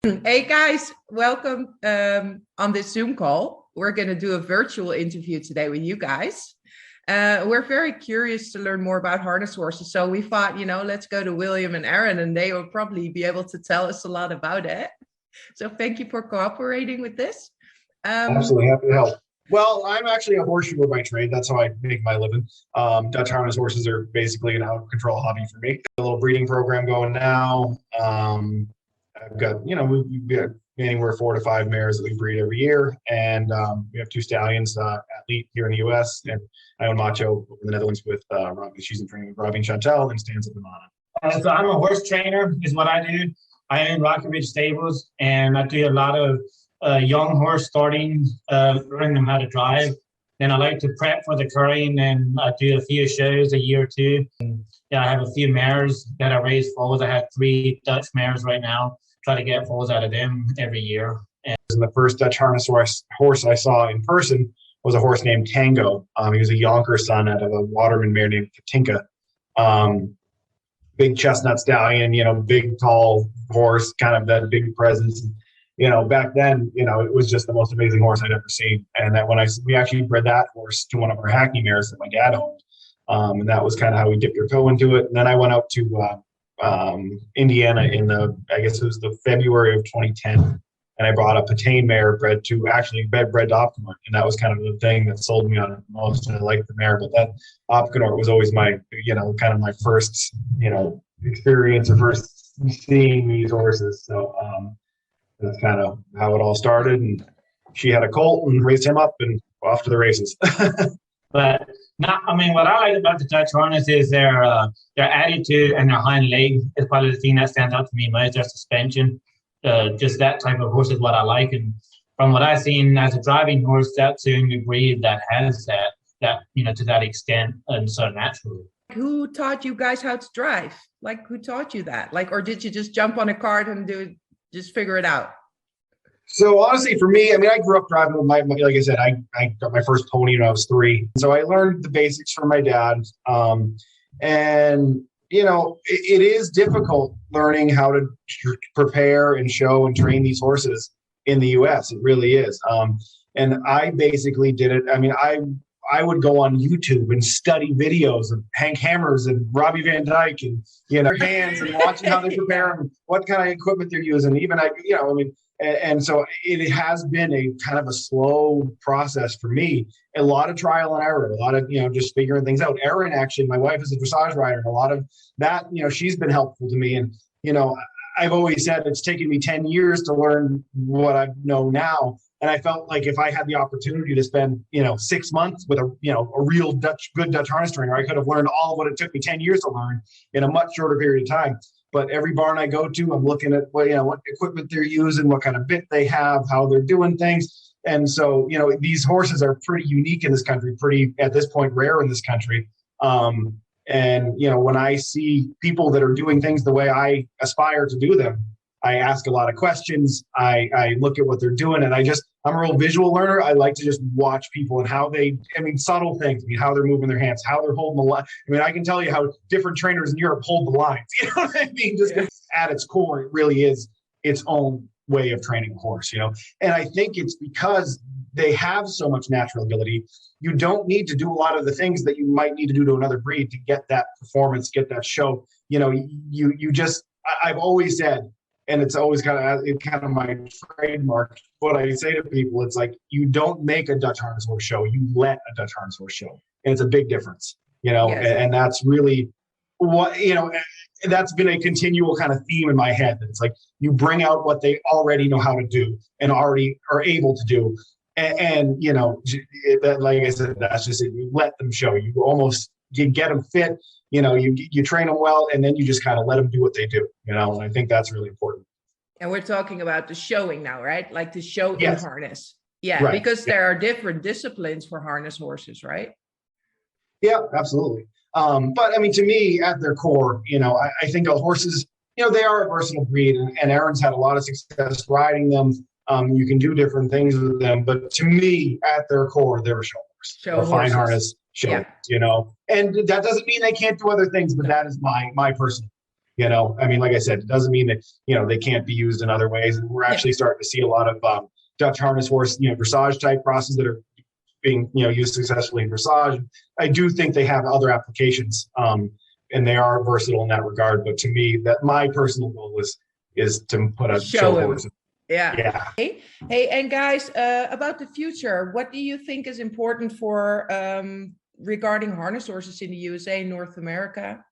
Hey guys, welcome on this Zoom call. We're going to do a virtual interview today with you guys. We're very curious to learn more about harness horses. So we thought, let's go to William and Aaron, and they will probably be able to tell us a lot about it. So thank you for cooperating with this. Absolutely, happy to help. Well, I'm actually a horseshoer by trade. That's how I make my living. Dutch harness horses are basically an out-of-control hobby for me. A little breeding program going now. I've got, we've got anywhere 4 to 5 mares that we breed every year. And we have 2 stallions, Atleet here in the US, and I own Macho in the Netherlands with Robbie. She's in training with Robbie and Chantel, and stands at the Mana. So I'm a horse trainer is what I do. I own Rocky Ridge Stables, and I do a lot of young horse starting, learning them how to drive. Then I like to prep for the currying, and I do a few shows a year or two. And, I have a few mares that I raise foals. I have 3 Dutch mares right now. Try to get foals out of them every year. And the first Dutch harness horse I saw in person was a horse named Tango. He was a Yonker son out of a waterman mare named Katinka. Big chestnut stallion, big, tall horse, kind of that big presence. Back then, it was just the most amazing horse I'd ever seen. And that we actually bred that horse to one of our hackney mares that my dad owned. And that was kind of how we dipped our toe into it. And then I went out to Indiana in I guess it was the February of 2010. And I brought a Patain mare bred to Optimer. And that was kind of the thing that sold me on it most. And I liked the mare, but that Optimer was always my, kind of my first, experience or first seeing these horses. So, that's kind of how it all started. And she had a colt and raised him up and off to the races. But what I like about the Dutch harness is their attitude and their hind leg is probably the thing that stands out to me most. Their suspension, just that type of horse is what I like. And from what I've seen as a driving horse, that's the only breed that has that to that extent and so naturally. Who taught you guys how to drive? Like, who taught you that? Or did you just jump on a cart and just figure it out? So honestly, for me, I grew up driving with like I said, I got my first pony when I was 3. So I learned the basics from my dad. And, it is difficult learning how to prepare and show and train these horses in the US. It really is. And I basically did it. I would go on YouTube and study videos of Hank Hammers and Robbie Van Dyke and, their hands and watching how they prepare and what kind of equipment they're using. And so it has been a kind of a slow process for me. A lot of trial and error, a lot of, just figuring things out. Erin, actually, my wife is a dressage rider, and a lot of that, she's been helpful to me. And, I've always said it's taken me 10 years to learn what I know now. And I felt like if I had the opportunity to spend, 6 months with a real good Dutch harness trainer, I could have learned all of what it took me 10 years to learn in a much shorter period of time. But every barn I go to, I'm looking at what equipment they're using, what kind of bit they have, how they're doing things. And so, these horses are pretty unique in this country, pretty, at this point, rare in this country. And, when I see people that are doing things the way I aspire to do them, I ask a lot of questions. I look at what they're doing, and I'm a real visual learner. I like to just watch people and how subtle things, how they're moving their hands, how they're holding the line. I can tell you how different trainers in Europe hold the lines. You know what I mean? Just at its core, it really is its own way of training a horse, And I think it's because they have so much natural ability. You don't need to do a lot of the things that you might need to do to another breed to get that performance, get that show. I've always said, and it's always kind of my trademark. What I say to people, it's like, you don't make a Dutch harness horse show, you let a Dutch harness horse show. And it's a big difference, Yes. And that's really what, that's been a continual kind of theme in my head. It's like, you bring out what they already know how to do and already are able to do. And like I said, that's just it. You let them show. You get them fit, you train them well, and then you just kind of let them do what they do, and I think that's really important. And we're talking about the showing now, right? Like the show Yes. in harness. Yeah, right. Because there are different disciplines for harness horses, right? Yeah, absolutely. But to me, at their core, I think those horses, they are a versatile breed, and Erin's had a lot of success riding them. You can do different things with them, but to me, at their core, they're a show horse, a fine harness show, And that doesn't mean they can't do other things, but that is my personal. You know, I mean, like I said, it doesn't mean that, you know, they can't be used in other ways. And we're actually starting to see a lot of Dutch harness horse, you know, dressage type crosses that are being, you know, used successfully in dressage. I do think they have other applications, and they are versatile in that regard. But to me, that my personal goal is to put a show horse. Yeah. Yeah. Hey, and guys, about the future, what do you think is important for regarding harness horses in the USA, North America?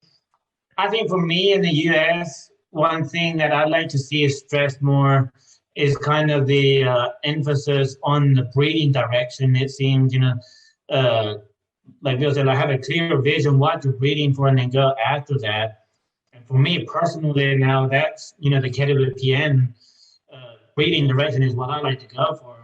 I think for me in the US, one thing that I'd like to see is stressed more is kind of the emphasis on the breeding direction. It seems, you know, like Bill said, I have a clear vision what you're breeding for and then go after that. And for me personally now, that's, you know, the KWPN breeding direction is what I like to go for.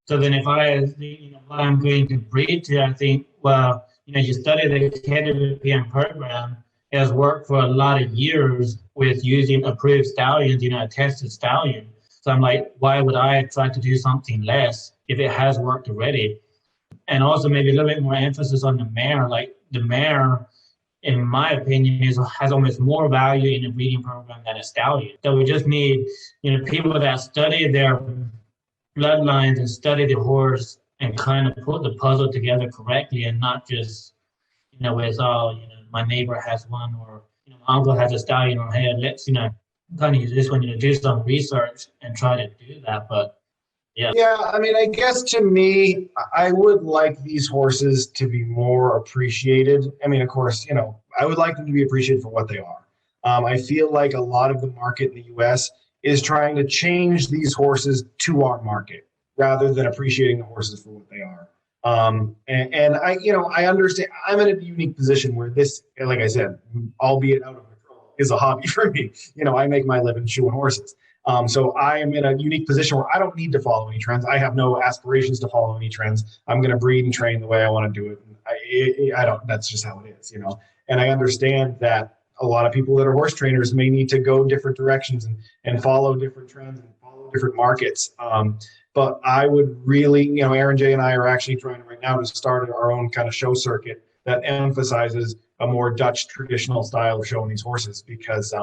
So then if I, you know, what I'm going to breed to, I think, well, you know, you study the KWPN program, it has worked for a lot of years with using approved stallions, you know, a tested stallion. So I'm like, why would I try to do something less if it has worked already? And also maybe a little bit more emphasis on the mare. Like the mare, in my opinion, has almost more value in a breeding program than a stallion. So we just need, you know, people that study their bloodlines and study the horse and kind of put the puzzle together correctly, and not just, you know, it's all, you know, my neighbor has one, or, you know, my uncle has a stallion, or hey, let's, you know, kind of use this one, you know, do some research and try to do that. But yeah, I mean, I guess to me, I would like these horses to be more appreciated. I mean, of course, you know, I would like them to be appreciated for what they are. I feel like a lot of the market in the US is trying to change these horses to our market rather than appreciating the horses for what they are. And I, you know, I understand I'm in a unique position where this, like I said, albeit out of control, is a hobby for me. You know, I make my living shoeing horses. So I am in a unique position where I don't need to follow any trends. I have no aspirations to follow any trends. I'm going to breed and train the way I want to do it. I don't, that's just how it is, you know, and I understand that a lot of people that are horse trainers may need to go different directions and follow different trends and follow different markets. But I would really, you know, Aaron J and I are actually trying right now to start our own kind of show circuit that emphasizes a more Dutch traditional style of showing these horses, because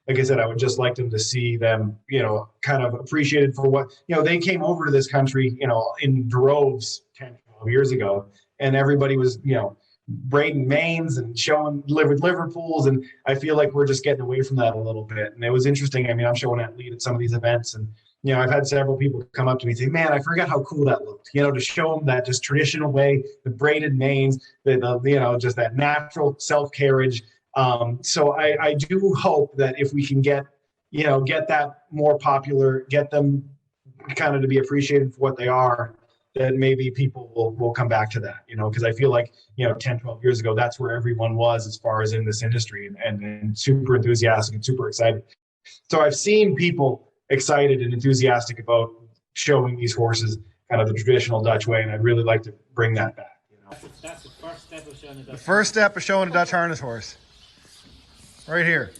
like I said, I would just like them to see them, you know, kind of appreciated for what, you know, they came over to this country, you know, in droves 10, 12 years ago, and everybody was, you know, braiding manes and showing Liverpools. And I feel like we're just getting away from that a little bit. And it was interesting. I mean, I'm showing Atleet at some of these events, and, you know, I've had several people come up to me and say, man, I forgot how cool that looked, you know, to show them that just traditional way, the braided manes, the you know, just that natural self-carriage. So I do hope that if we can get, you know, get that more popular, get them kind of to be appreciated for what they are, that maybe people will come back to that, you know, because I feel like, you know, 10, 12 years ago, that's where everyone was as far as in this industry, and super enthusiastic and super excited. So I've seen people excited and enthusiastic about showing these horses kind of the traditional Dutch way, and I'd really like to bring that back. You know? that's the first step of showing The first step of showing a Dutch harness horse. Right here.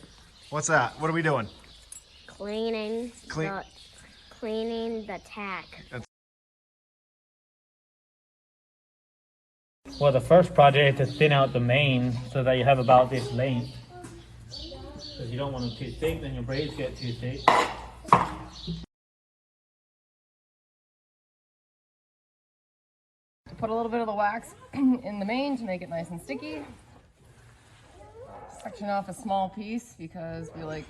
What's that? What are we doing? Cleaning the tack. Well, the first project is to thin out the mane so that you have about this length. Because you don't want them too thick, then your braids get too thick. Put a little bit of the wax in the mane to make it nice and sticky. Section off a small piece because we like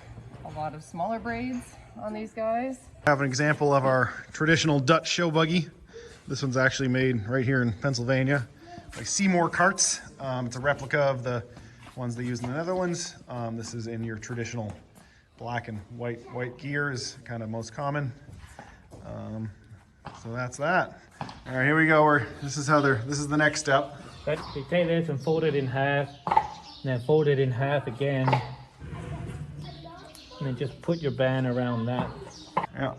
a lot of smaller braids on these guys. I have an example of our traditional Dutch show buggy. This one's actually made right here in Pennsylvania by Seymour Carts. It's a replica of the ones they use in the Netherlands. This is in your traditional black and white gear is kind of most common. So that's that. All right, here we go. This is the next step. But you take this and fold it in half, and then fold it in half again, and then just put your band around that. Yeah.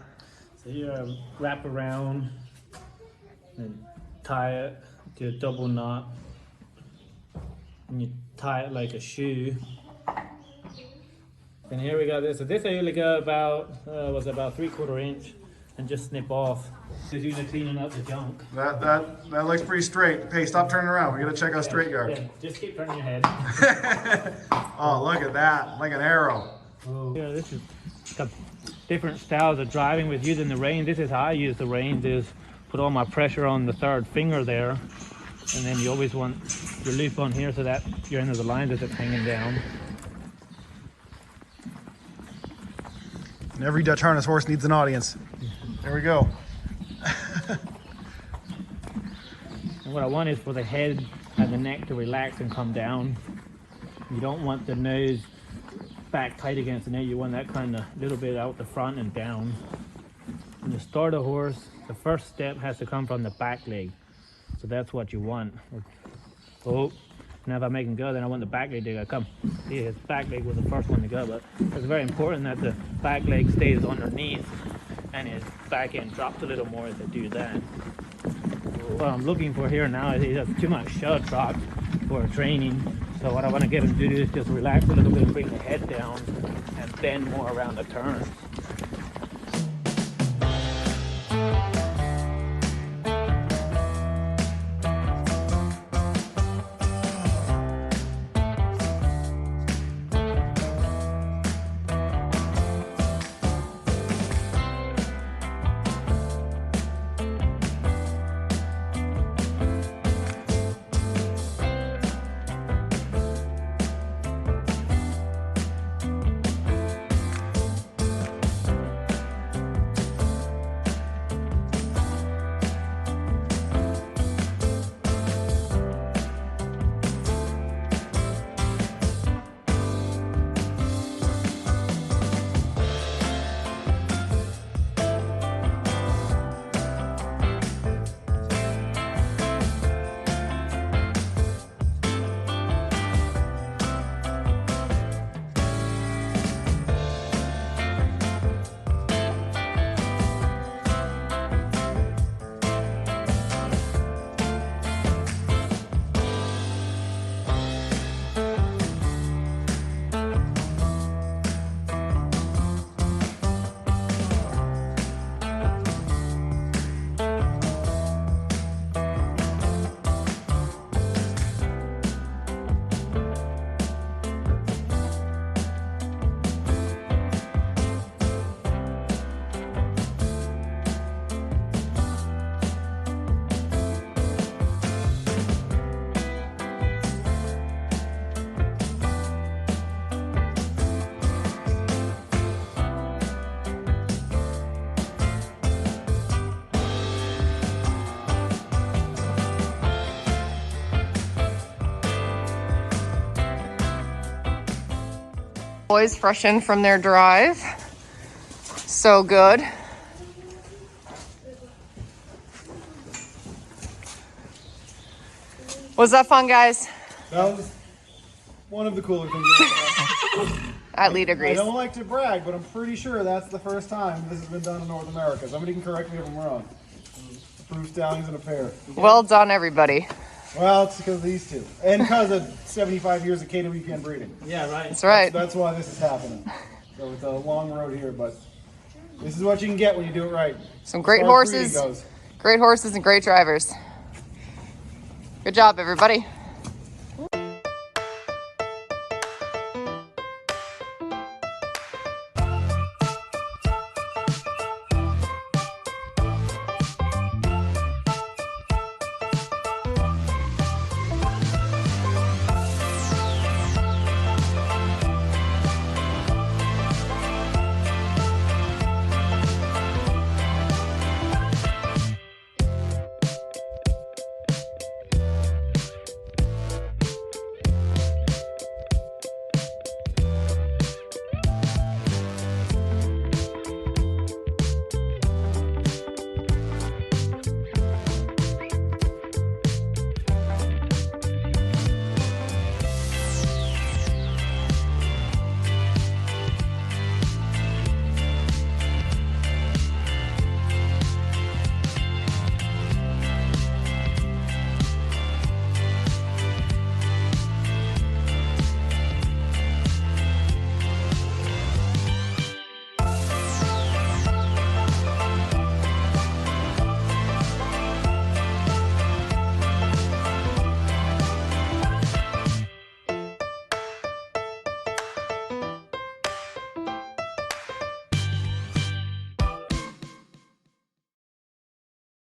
So you wrap around and tie it to a double knot, and you tie it like a shoe. And here we got this. So this I usually go about was about 3/4 inch, and just snip off. Just usually cleaning up the junk. That looks pretty straight. Hey, stop turning around. We gotta check how straight you are. Yeah, just keep turning your head. Oh, look at that, like an arrow. Yeah, this is the different styles of driving with using the reins. This is how I use the reins, is put all my pressure on the third finger there, and then you always want your loop on here so that your end of the line isn't hanging down. And every Dutch harness horse needs an audience. There we go. And what I want is for the head and the neck to relax and come down. You don't want the nose back tight against the neck. You want that kind of little bit out the front and down. When you start a horse, the first step has to come from the back leg. So that's what you want. Oh, now if I make him go, then I want the back leg to go. Come, see, his back leg was the first one to go, but it's very important that the back leg stays underneath and his back end drops a little more as I do that. What I'm looking for here now is he has too much shove trot for training. So what I want to get him to do is just relax a little bit and bring the head down and bend more around the turn. Boys fresh in from their drive. So good. Was that fun, guys? That was one of the cooler things. Atleet I agrees. don't like to brag, but I'm pretty sure that's the first time this has been done in North America. Somebody can correct me if I'm wrong. Approved stallions in a pair. Well done, everybody. Well, it's because of these two. And because of 75 years of KWPN breeding. Yeah, right. That's right. That's why this is happening. So it's a long road here, but this is what you can get when you do it right. Some great As far as breeding horses. goes. Great horses and great drivers. Good job, everybody.